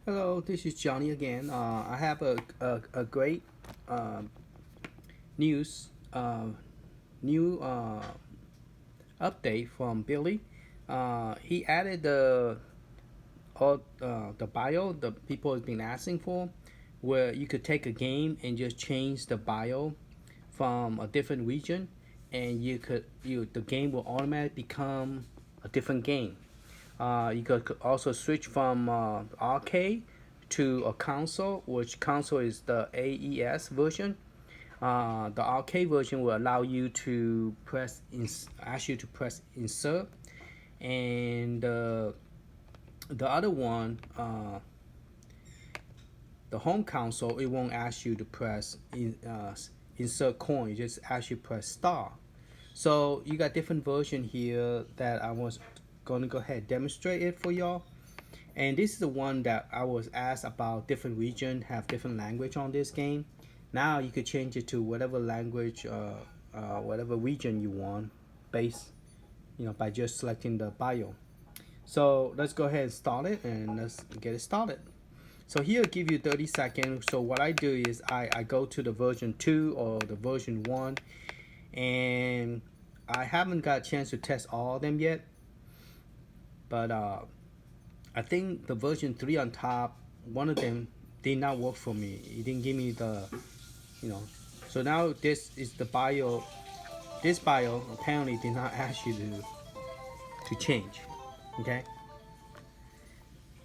Hello, this is Johnny again. I have a great uh, news new update from Billy. He added the bio the people have been asking for, where you could take a game and just change the bio from a different region, and the game will automatically become a different game. You could also switch from arcade to a console, which console is the AES version. The arcade version will allow you to ask you to press insert, and the other one, the home console, it won't ask you to press insert coin. It just asks you to press star. So you got different version here that I was going to go ahead and demonstrate it for y'all. And this is the one that I was asked about. Different region have different language on this game. Now you could change it to whatever language, whatever region you want, base, by just selecting the bio. So let's go ahead and start it, and let's get it started. So here I'll give you 30 seconds. So what I do is I go to the version 2 or the version 1, and I haven't got a chance to test all of them yet, but I think the version 3 on top, one of them did not work for me. It didn't give me so now this is the bio. This bio apparently did not ask you to change. Okay,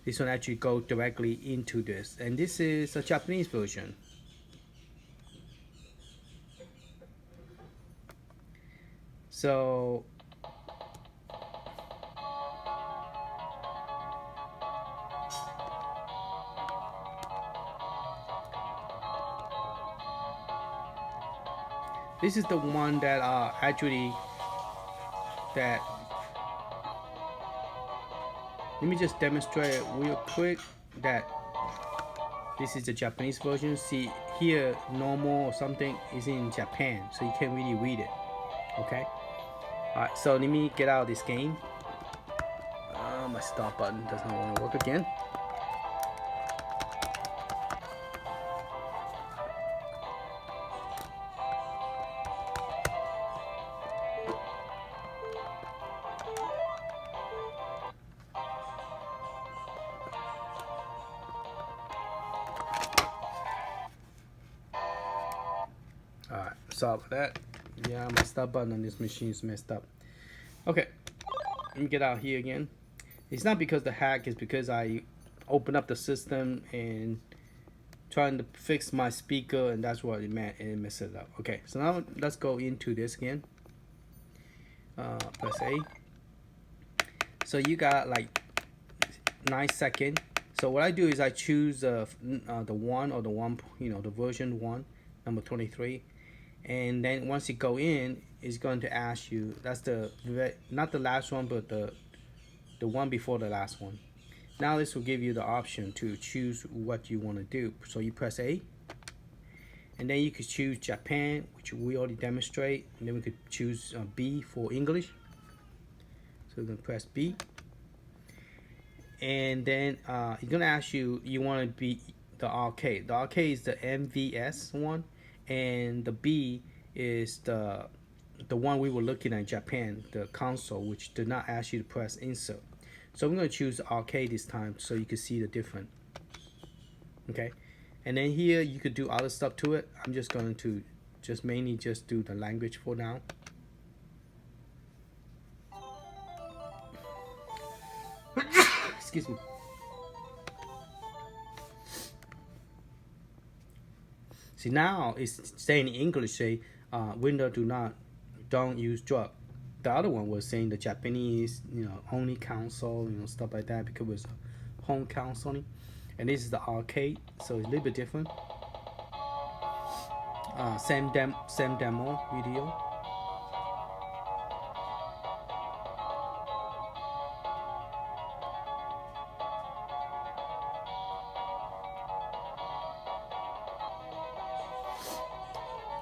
this one actually go directly into this, and this is a Japanese version. So this is the one that actually that. Let me just demonstrate real quick that this is the Japanese version. See here, normal or something is in Japan, so you can't really read it. Okay. All right. So let me get out of this game. My start button does not want to work again. Alright, sorry for that. Yeah, my start button on this machine is messed up. Okay, let me get out here again. It's not because the hack, it's because I opened up the system and trying to fix my speaker, and that's what it meant, and it messed it up. Okay, so now let's go into this again. Press A. So you got like 9 seconds. So what I do is I choose the one or the one, the version 1, number 23. And then once you go in, it's going to ask you, that's not the last one, but the one before the last one. Now this will give you the option to choose what you want to do. So you press A, and then you could choose Japan, which we already demonstrate, and then we could choose B for English. So we're going to press B, and then you're going to ask you want to be the arcade. The arcade is the MVS one, and the B is the one we were looking at in Japan, the console, which did not ask you to press insert. So I'm going to choose arcade this time so you can see the difference. Okay, and then here you could do other stuff to it. I'm just going to mainly do the language for now. Excuse me. See, now it's saying in English, say, Windows don't use drug. The other one was saying the Japanese, only console, stuff like that, because it was home console. And this is the arcade, so it's a little bit different. Same demo video.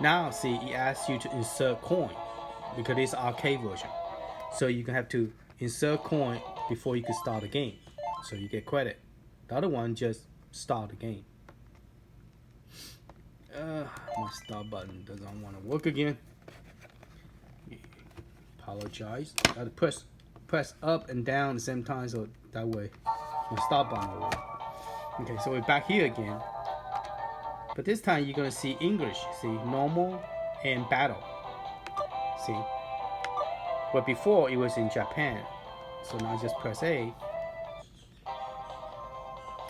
Now, see, it asks you to insert coin because it's arcade version. So you can have to insert coin before you can start the game. So you get credit. The other one just start the game. My start button doesn't want to work again. Apologize. I gotta press up and down at the same time, so that way my start button will work. Okay, so we're back here again. But this time you're gonna see English. See, normal and battle. See. But before it was in Japan. So now just press A.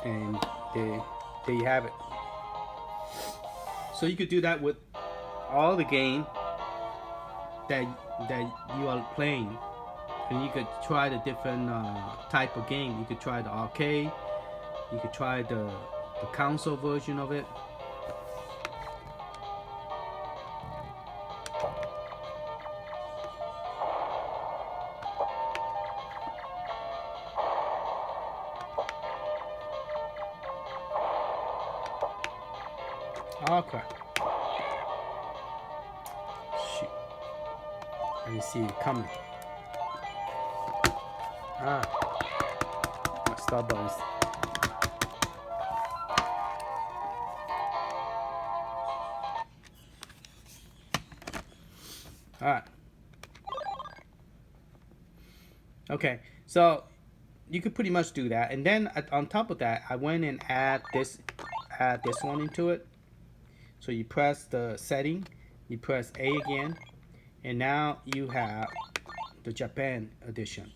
And there you have it. So you could do that with all the game that you are playing, and you could try the different type of game. You could try the arcade, you could try the console version of it. Okay. Shoot. I can see it coming. My start button. Alright. Okay, so you could pretty much do that. And then on top of that, I went and add this one into it. So you press the setting, you press A again, and now you have the Japan edition.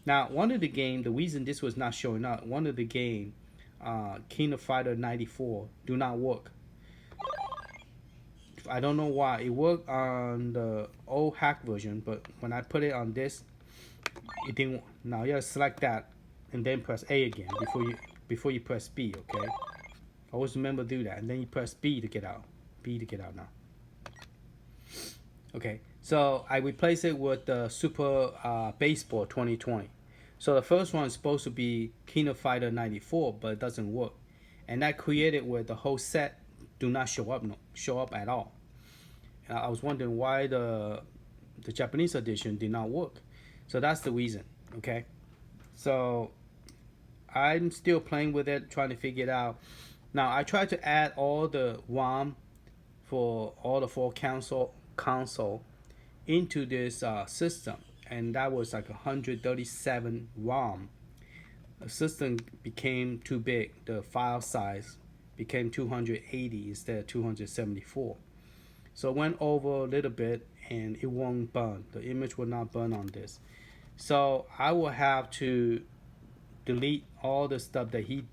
Now, one of the game, the reason this was not showing up, one of the game, King of Fighter 94, do not work. I don't know why. It worked on the old hack version, but when I put it on this, it didn't. Now you gotta select that and then press A again before you press B. Okay. Always remember to do that, and then you press B to get out. B to get out now. Okay, so I replace it with the Super Baseball 2020. So the first one is supposed to be King of Fighter 94, but it doesn't work, and that created where the whole set do not show up at all. And I was wondering why the Japanese edition did not work. So that's the reason. Okay, so I'm still playing with it, trying to figure it out. Now I tried to add all the ROM for all the 4 console into this system, and that was like 137 ROM. The system became too big. The file size became 280 instead of 274. So it went over a little bit, and it won't burn. The image will not burn on this. So I will have to delete all the stuff that he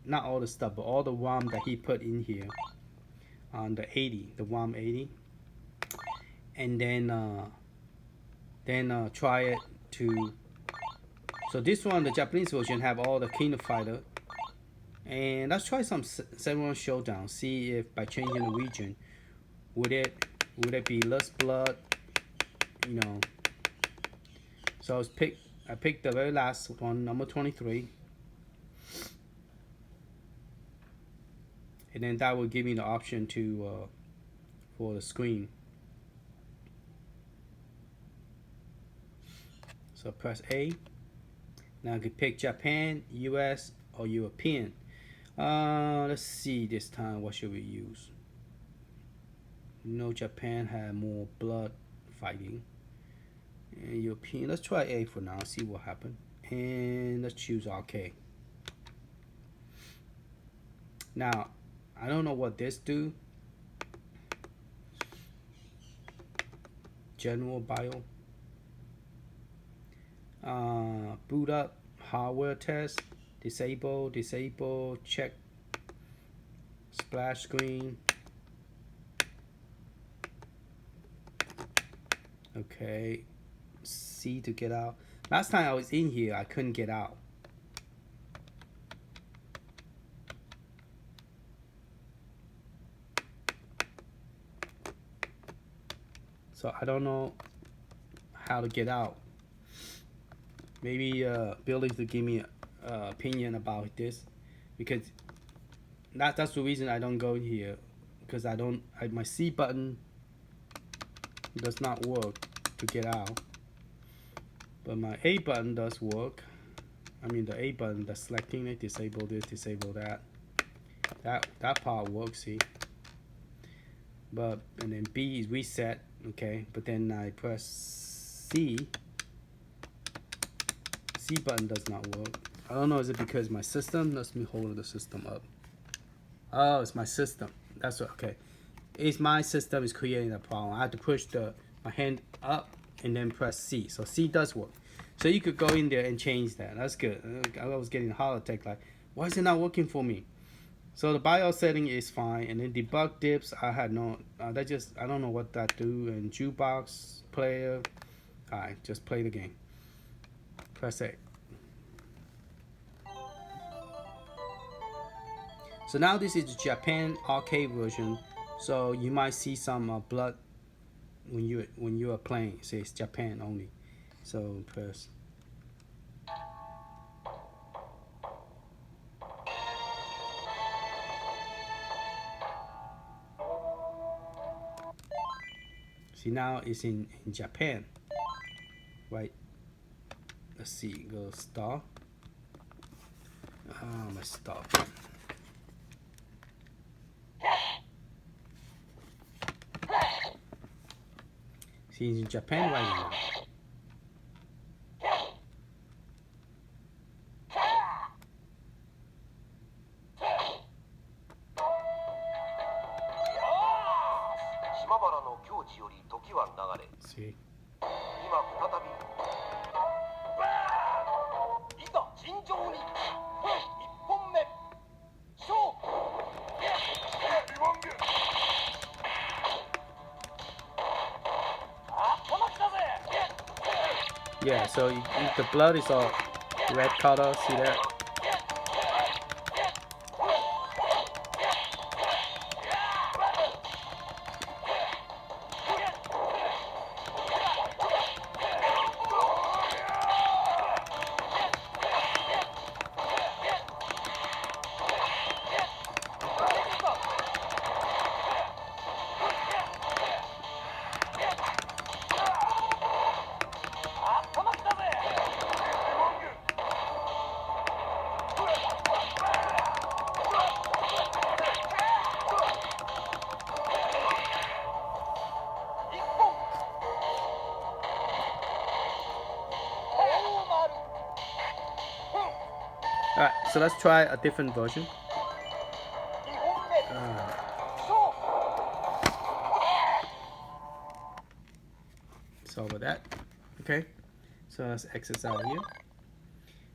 not all the stuff, but all the ROM that he put in here on the ROM 80, and then try it to. So this one, the Japanese version, have all the King of Fighter, and let's try some 7-1 Showdown. See if by changing the region, would it be less blood, you know. So I picked the very last one, number 23. And then that will give me the option to for the screen. So press A. Now I can pick Japan, US, or European. Let's see this time. What should we use? Japan had more blood fighting. And European. Let's try A for now. See what happens. And let's choose OK. Now, I don't know what this do. General bio. Boot up. Hardware test. Disable. Check. Splash screen. Okay. C to get out. Last time I was in here, I couldn't get out. So I don't know how to get out. Maybe Billy to give me an opinion about this, because that's the reason I don't go here, because my C button does not work to get out, but my A button does work. I mean the A button, the selecting it, disable this, disable that. That part works, see. But and then B is reset, okay. But then I press C. C button does not work. I don't know, is it because my system? Let me hold the system up. Oh, it's my system. That's what, okay. It's my system is creating a problem. I have to push my hand up and then press C. So C does work. So you could go in there and change that. That's good. I was getting a heart attack like, why is it not working for me? So the BIOS setting is fine, and then debug dips. I had no. I don't know what that do. And jukebox player. Alright, just play the game. Press A. So now this is the Japan arcade version. So you might see some blood when you are playing. It says Japan only. So press. See, now it's in Japan, right? Let's see, go star. My star. See, it's in Japan right now. See. Yeah, so the blood is all red color, see that? Alright, so let's try a different version. So with that, okay. So let's exit out here.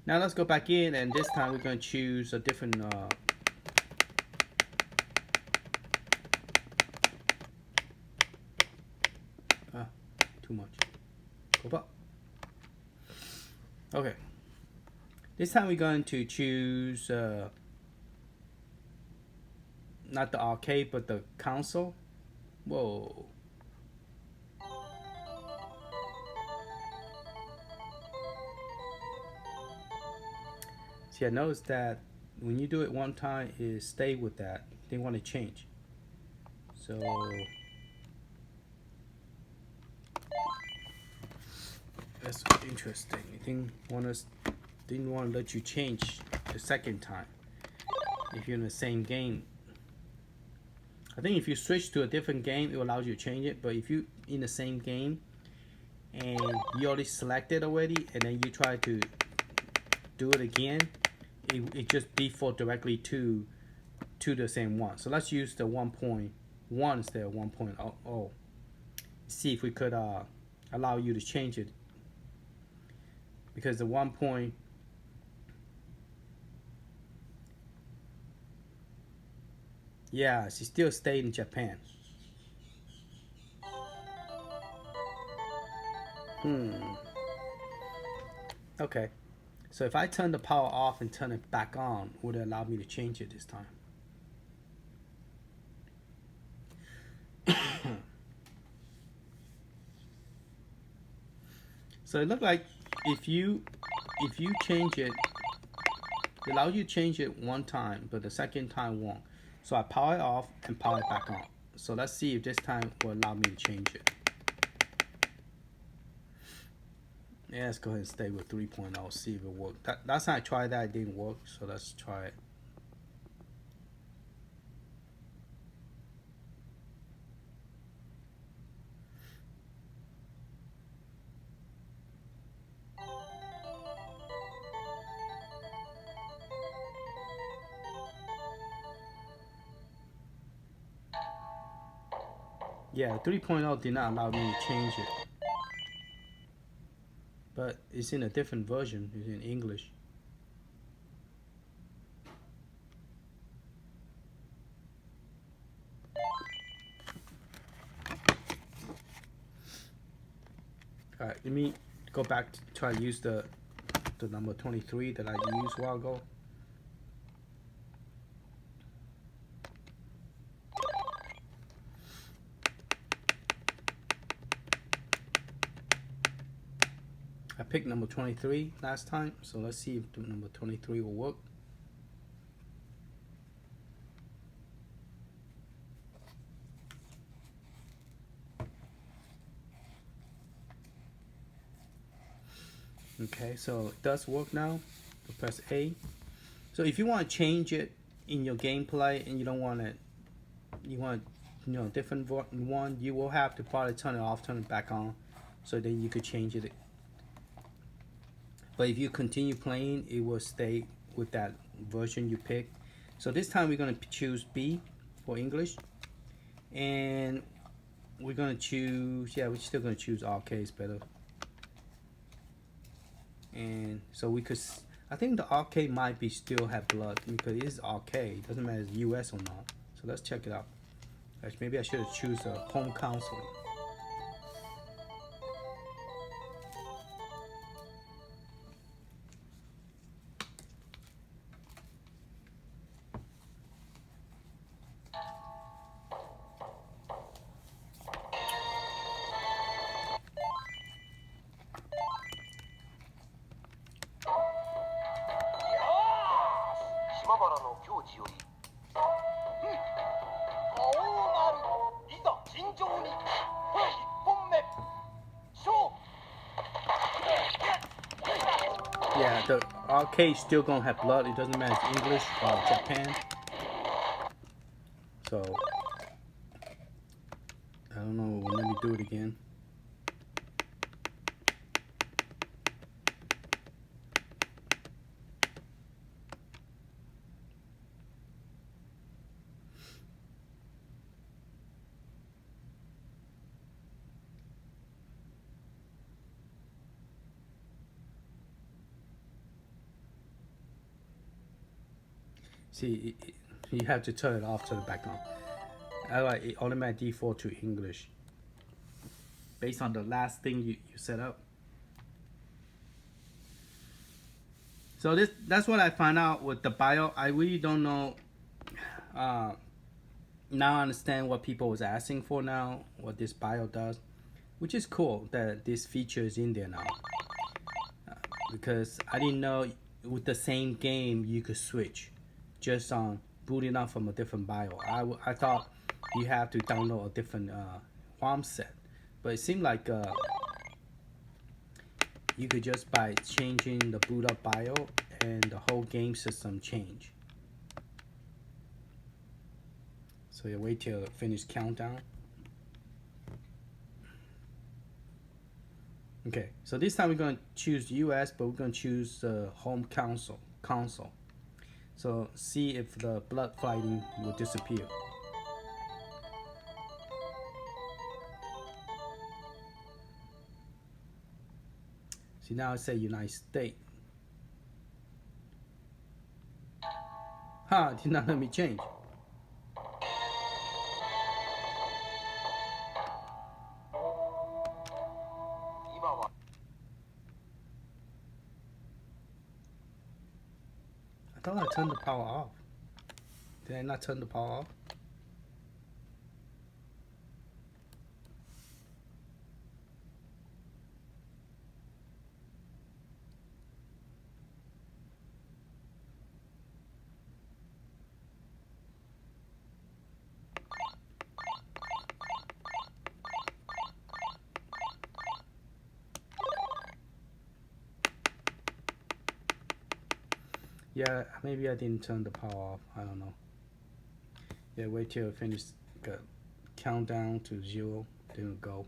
Now let's go back in, and this time we're going to choose a different. Too much. Go back. Okay. This time we're going to choose not the arcade but the console. Whoa. See, I noticed that when you do it one time, it stay with that. They want to change. So that's interesting. They didn't want to let you change the second time if you're in the same game. I think if you switch to a different game, it allows you to change it. But if you in the same game and you already selected already, and then you try to do it again, it just default directly to the same one. So let's use the 1.1 instead of 1.0. See if we could allow you to change it, because the 1. Yeah, she still stayed in Japan. Okay. So if I turn the power off and turn it back on, would it allow me to change it this time? So it looked like if you change it, it allows you to change it one time, but the second time won't. So I power it off and power it back on. So let's see if this time will allow me to change it. Yeah, let's go ahead and stay with 3.0, see if it works. Last time I tried that, it didn't work, so let's try it. Yeah, 3.0 did not allow me to change it. But it's in a different version, it's in English. Alright, let me go back to try to use the number 23 that I used a while ago. I picked number 23 last time, so let's see if the number 23 will work. Okay, so it does work now. So press A. So if you want to change it in your gameplay and you don't want it, you want different one, you will have to probably turn it off, turn it back on, so then you could change it. But if you continue playing, it will stay with that version you pick. So this time we're going to choose B for English, and we're going to choose, yeah, we're still going to choose arcades better. And so we could, I think the arcade might be still have blood because it is arcade. It doesn't matter if it's US or not. So let's check it out. Actually, maybe I should have choose a home console. Yeah, the arcade still gonna have blood. It doesn't matter if it's English or Japan. So I don't know. Let me do it again. See, you have to turn it off, turn it back on. I like it automatic default to English based on the last thing you set up. So that's what I found out with the bio. I really don't know. Now I understand what people was asking for now, what this bio does, which is cool that this feature is in there now. Because I didn't know with the same game you could switch just on booting up from a different bio. I thought you have to download a different ROM set, but it seemed like you could just by changing the boot up bio and the whole game system change. So you wait till finish countdown. Okay, so this time we're going to choose US, but we're going to choose home console. So see if the blood fighting will disappear. See, now it says United States. Ha, did not let me change. I thought I turned the power off. Did I not turn the power off? Yeah, maybe I didn't turn the power off. I don't know. Yeah, wait till I finish. Got countdown to 0. Then go.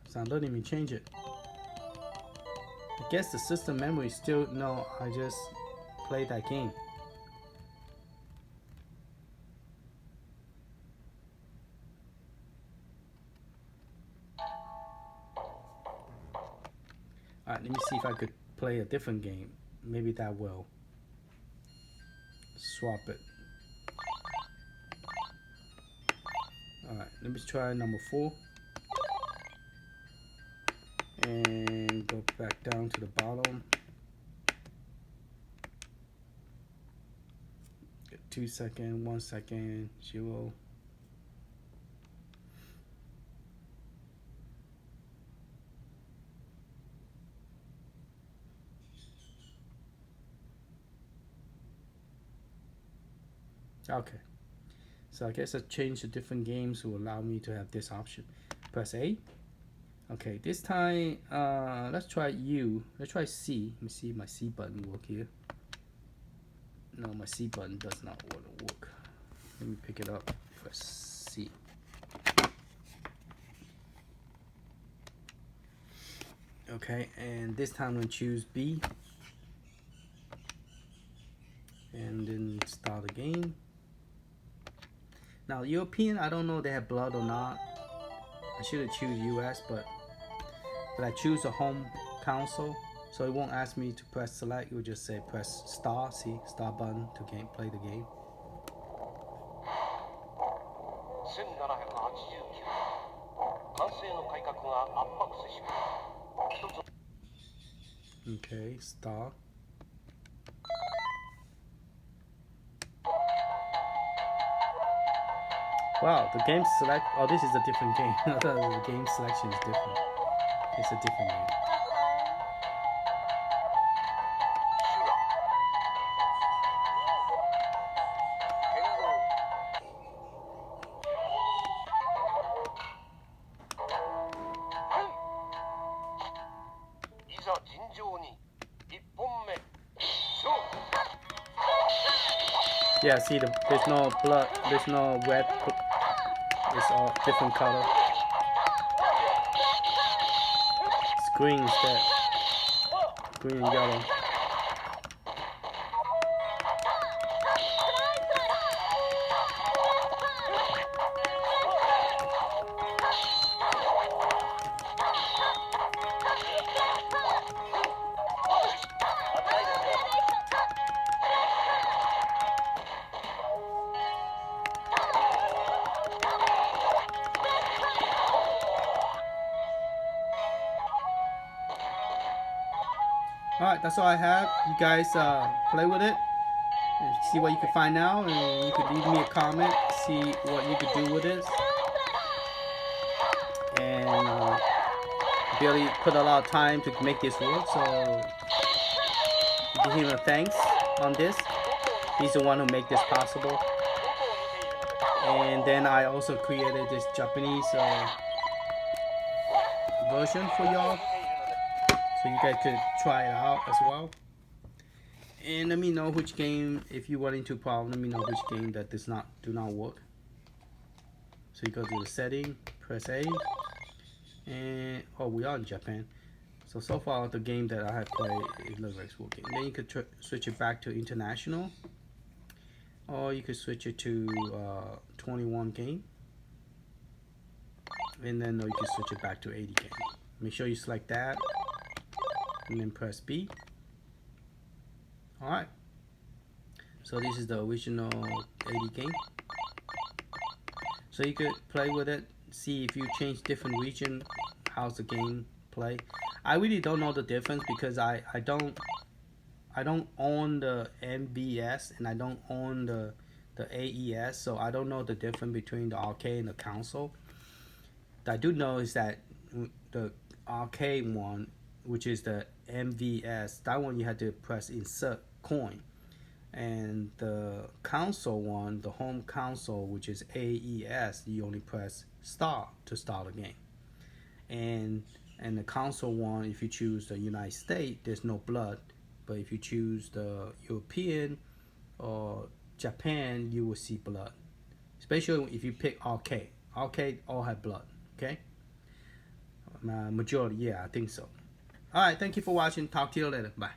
It's not letting me change it. I guess the system memory still no. I just played that game. Alright, let me see if I could play a different game. Maybe that will swap it. Alright, let me try number 4. And go back down to the bottom. 2 seconds, 1 second, 0. Okay, so I guess I changed the different games to allow me to have this option. Press A. Okay, this time let's try U. Let's try C. Let me see if my C button work here. No, my C button does not want to work. Let me pick it up. Press C. Okay, and this time I'm going to choose B. And then start the game. Now, European, I don't know if they have blood or not. I should have choose US, but I choose a home console, so it won't ask me to press select. It will just say press star, see, star button to play the game. Okay, star. Wow, the game select. Oh, this is a different game. I thought the game selection is different. It's a different game. Yeah, see, there's no blood, there's no red. It's all different color. It's green instead. Green and yellow. Alright, that's all I have. You guys play with it and see what you can find out, and you could leave me a comment, see what you could do with it. And Billy put a lot of time to make this work, so give him a thanks on this. He's the one who made this possible. And then I also created this Japanese version for y'all, so you guys could try it out as well. And let me know which game, if you run into a problem, let me know which game that do not work. So you go to the setting, press A, and we are in Japan. So far the game that I have played, it looks like it's working. Then you could switch it back to international, or you could switch it to 21 game, and then you can switch it back to 80 game. Make sure you select that, and then press B. Alright, so this is the original 80 game. So you could play with it, see if you change different region, how's the game play. I really don't know the difference because I don't own the MVS and I don't own the AES, so I don't know the difference between the arcade and the console. What I do know is that the arcade one, which is the MVS, that one you had to press insert coin, And the console one, the home console, which is AES, you only press star to start the game. And the console one, if you choose the United States, there's no blood. But if you choose the European or Japan, you will see blood. Especially if you pick arcade. Arcade all have blood. Okay? Majority, yeah, I think so. All right, thank you for watching. Talk to you later. Bye.